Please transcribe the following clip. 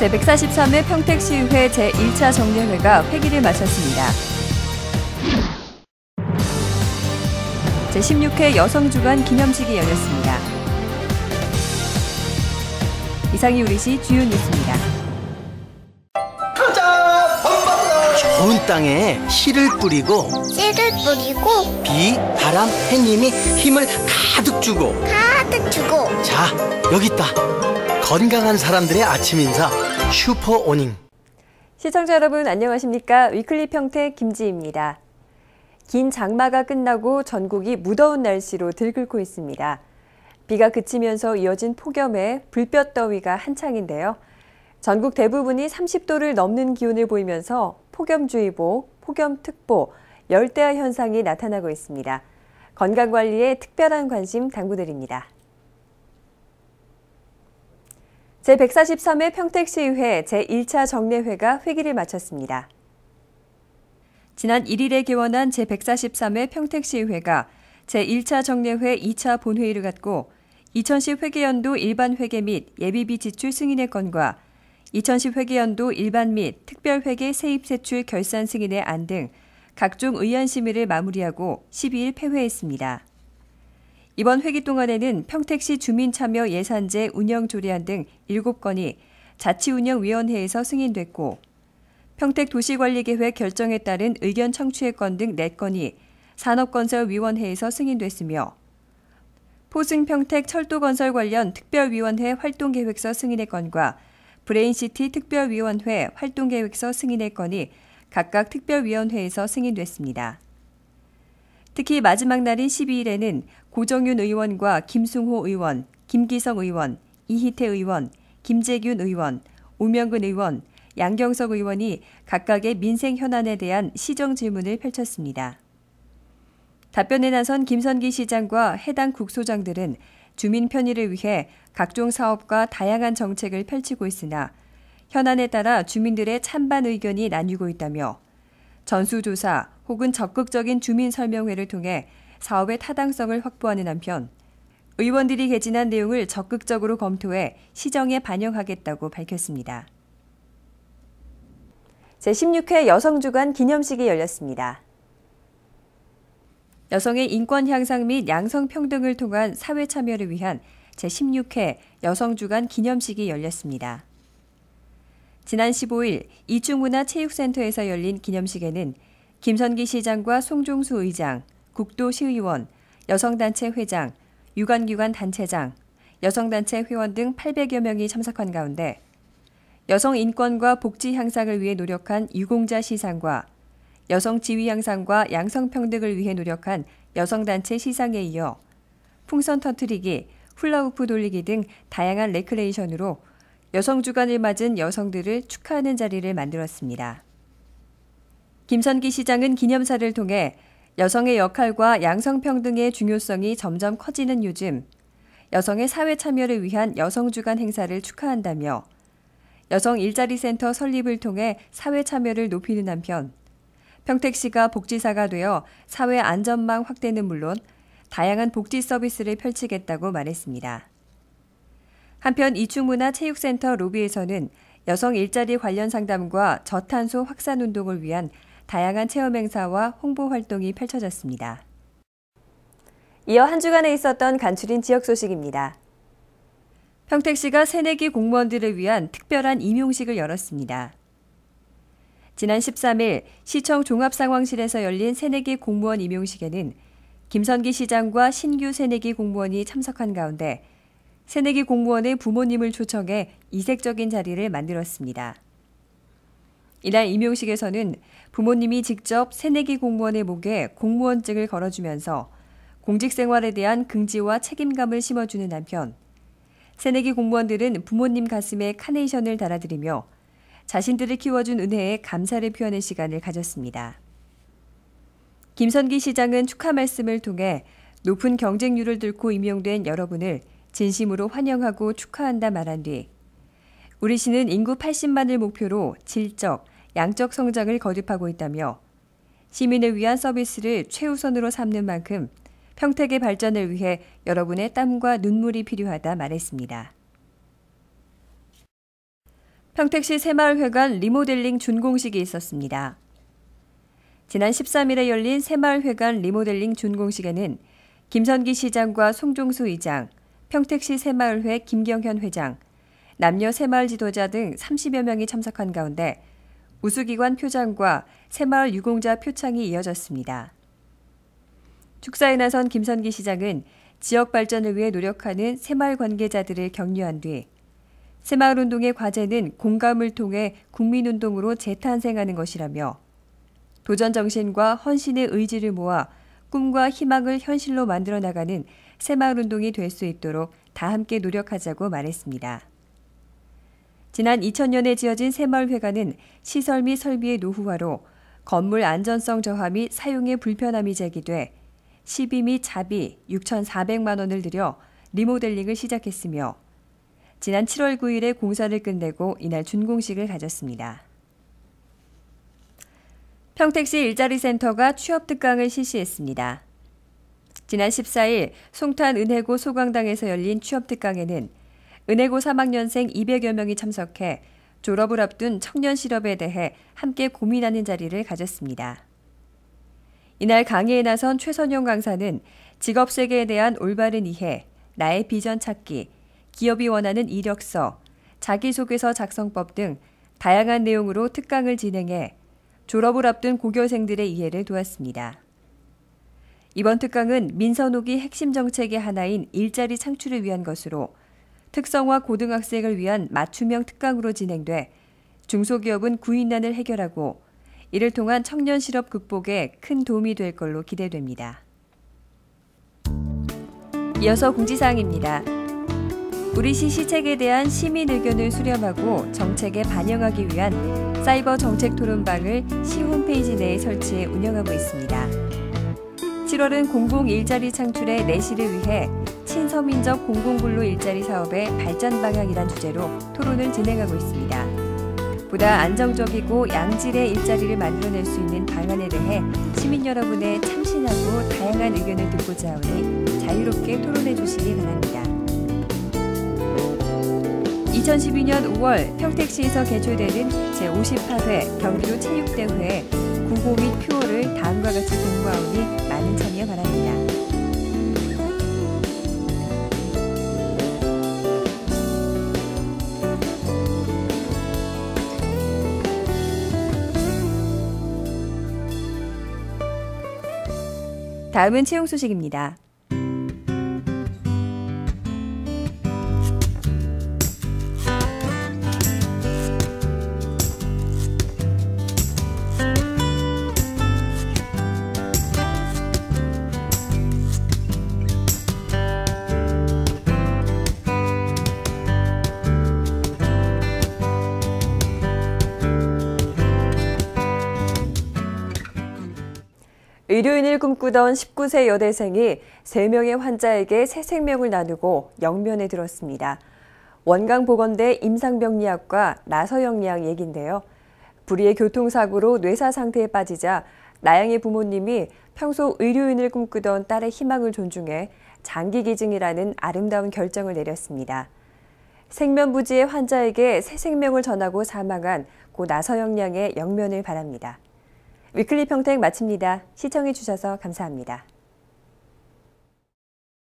제143회 평택시의회 제1차 정례회가 회기를 마쳤습니다. 제16회 여성주간 기념식이 열렸습니다. 이상이 우리시 주요 뉴스입니다. 좋은 땅에 씨를 뿌리고 비, 바람, 해님이 힘을 가득 주고 자, 여기 있다. 건강한 사람들의 아침 인사 슈퍼오닝. 시청자 여러분 안녕하십니까? 위클리 평택 김지희입니다. 긴 장마가 끝나고 전국이 무더운 날씨로 들끓고 있습니다. 비가 그치면서 이어진 폭염에 불볕더위가 한창인데요. 전국 대부분이 30도를 넘는 기온을 보이면서 폭염주의보, 폭염특보, 열대야 현상이 나타나고 있습니다. 건강관리에 특별한 관심 당부드립니다. 제143회 평택시의회 제1차 정례회가 회기를 마쳤습니다. 지난 1일에 개원한 제143회 평택시의회가 제1차 정례회 2차 본회의를 갖고 2010 회계연도 일반 회계 및 예비비 지출 승인의 건과 2010 회계연도 일반 및 특별회계 세입세출 결산 승인의 안 등 각종 의안 심의를 마무리하고 12일 폐회했습니다. 이번 회기 동안에는 평택시 주민참여 예산제 운영 조례안 등 7건이 자치운영위원회에서 승인됐고 평택도시관리계획 결정에 따른 의견 청취의 건 등 4건이 산업건설위원회에서 승인됐으며 포승평택 철도건설 관련 특별위원회 활동계획서 승인의 건과 브레인시티 특별위원회 활동계획서 승인의 건이 각각 특별위원회에서 승인됐습니다. 특히 마지막 날인 12일에는 고정윤 의원과 김승호 의원, 김기성 의원, 이희태 의원, 김재균 의원, 오명근 의원, 양경석 의원이 각각의 민생 현안에 대한 시정 질문을 펼쳤습니다. 답변에 나선 김선기 시장과 해당 국소장들은 주민 편의를 위해 각종 사업과 다양한 정책을 펼치고 있으나 현안에 따라 주민들의 찬반 의견이 나뉘고 있다며 전수조사 혹은 적극적인 주민 설명회를 통해 사업의 타당성을 확보하는 한편 의원들이 개진한 내용을 적극적으로 검토해 시정에 반영하겠다고 밝혔습니다. 제16회 여성주간 기념식이 열렸습니다. 여성의 인권 향상 및 양성평등을 통한 사회 참여를 위한 제16회 여성주간 기념식이 열렸습니다. 지난 15일 이충문화체육센터에서 열린 기념식에는 김선기 시장과 송종수 의장, 국도시의원, 여성단체 회장, 유관기관 단체장, 여성단체 회원 등 800여 명이 참석한 가운데 여성 인권과 복지 향상을 위해 노력한 유공자 시상과 여성 지위 향상과 양성평등을 위해 노력한 여성단체 시상에 이어 풍선 터뜨리기, 훌라후프 돌리기 등 다양한 레크레이션으로 여성주간을 맞은 여성들을 축하하는 자리를 만들었습니다. 김선기 시장은 기념사를 통해 여성의 역할과 양성평등의 중요성이 점점 커지는 요즘 여성의 사회 참여를 위한 여성주간 행사를 축하한다며 여성 일자리 센터 설립을 통해 사회 참여를 높이는 한편 평택시가 복지사가 되어 사회 안전망 확대는 물론 다양한 복지 서비스를 펼치겠다고 말했습니다. 한편 이충문화체육센터 로비에서는 여성 일자리 관련 상담과 저탄소 확산 운동을 위한 다양한 체험 행사와 홍보 활동이 펼쳐졌습니다. 이어 한 주간에 있었던 간추린 지역 소식입니다. 평택시가 새내기 공무원들을 위한 특별한 임용식을 열었습니다. 지난 13일 시청 종합상황실에서 열린 새내기 공무원 임용식에는 김선기 시장과 신규 새내기 공무원이 참석한 가운데 새내기 공무원의 부모님을 초청해 이색적인 자리를 만들었습니다. 이날 임용식에서는 부모님이 직접 새내기 공무원의 목에 공무원증을 걸어주면서 공직생활에 대한 긍지와 책임감을 심어주는 한편 새내기 공무원들은 부모님 가슴에 카네이션을 달아드리며 자신들을 키워준 은혜에 감사를 표하는 시간을 가졌습니다. 김선기 시장은 축하 말씀을 통해 높은 경쟁률을 뚫고 임용된 여러분을 진심으로 환영하고 축하한다 말한 뒤 우리 시는 인구 80만을 목표로 질적, 양적 성장을 거듭하고 있다며 시민을 위한 서비스를 최우선으로 삼는 만큼 평택의 발전을 위해 여러분의 땀과 눈물이 필요하다 말했습니다. 평택시 새마을회관 리모델링 준공식이 있었습니다. 지난 13일에 열린 새마을회관 리모델링 준공식에는 김선기 시장과 송종수 의장, 평택시 새마을회 김경현 회장, 남녀 새마을 지도자 등 30여 명이 참석한 가운데 우수기관 표장과 새마을 유공자 표창이 이어졌습니다. 축사에 나선 김선기 시장은 지역 발전을 위해 노력하는 새마을 관계자들을 격려한 뒤 새마을운동의 과제는 공감을 통해 국민운동으로 재탄생하는 것이라며 도전 정신과 헌신의 의지를 모아 꿈과 희망을 현실로 만들어 나가는 새마을운동이 될 수 있도록 다 함께 노력하자고 말했습니다. 지난 2000년에 지어진 새마을회관은 시설 및 설비의 노후화로 건물 안전성 저하 및 사용의 불편함이 제기돼 시비 및 자비 6,400만 원을 들여 리모델링을 시작했으며 지난 7월 9일에 공사를 끝내고 이날 준공식을 가졌습니다. 평택시 일자리센터가 취업특강을 실시했습니다. 지난 14일 송탄 은혜고 소강당에서 열린 취업특강에는 은혜고 3학년생 200여 명이 참석해 졸업을 앞둔 청년 실업에 대해 함께 고민하는 자리를 가졌습니다. 이날 강의에 나선 최선용 강사는 직업 세계에 대한 올바른 이해, 나의 비전 찾기, 기업이 원하는 이력서, 자기소개서 작성법 등 다양한 내용으로 특강을 진행해 졸업을 앞둔 고교생들의 이해를 도왔습니다. 이번 특강은 민선호기 핵심 정책의 하나인 일자리 창출을 위한 것으로 특성화 고등학생을 위한 맞춤형 특강으로 진행돼 중소기업은 구인난을 해결하고 이를 통한 청년 실업 극복에 큰 도움이 될 걸로 기대됩니다. 이어서 공지사항입니다. 우리 시 시책에 대한 시민 의견을 수렴하고 정책에 반영하기 위한 사이버 정책 토론방을 시 홈페이지 내에 설치해 운영하고 있습니다. 7월은 공공 일자리 창출의 내실을 위해 친서민적 공공근로 일자리 사업의 발전 방향이란 주제로 토론을 진행하고 있습니다. 보다 안정적이고 양질의 일자리를 만들어낼 수 있는 방안에 대해 시민 여러분의 참신하고 다양한 의견을 듣고자 하오니 자유롭게 토론해 주시기 바랍니다. 2012년 5월 평택시에서 개최되는 제58회 경기도 체육대회에 구호 및 표어를 다음과 같이 공부하오니 많은 참여 바랍니다. 다음은 채용 소식입니다. 의료인을 꿈꾸던 19세 여대생이 3명의 환자에게 새 생명을 나누고 영면에 들었습니다. 원광보건대 임상병리학과 나서영 양 얘긴데요. 불의의 교통사고로 뇌사 상태에 빠지자 나양의 부모님이 평소 의료인을 꿈꾸던 딸의 희망을 존중해 장기기증이라는 아름다운 결정을 내렸습니다. 생면부지의 환자에게 새 생명을 전하고 사망한 고 나서영 양의 영면을 바랍니다. 위클리 평택 마칩니다. 시청해 주셔서 감사합니다.